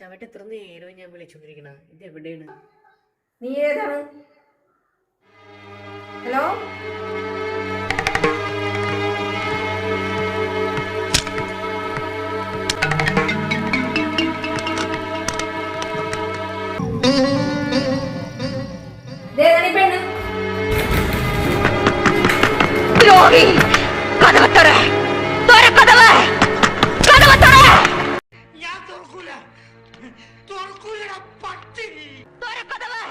ചവട്ട് എത്ര നേരവും ഞാൻ വിളിച്ചോണ്ടിരിക്കണ ഇത് എവിടെയാണ്? നീ ഏതാണ്? ഹലോ, പെണ്ണ് ദ്രോഹി, കഥവ് തുറ, കഥവ്, കഥവ് തുറ. ഞാൻ തുറക്കൂല, തുറക്കൂല പട്ടി. കഥവ്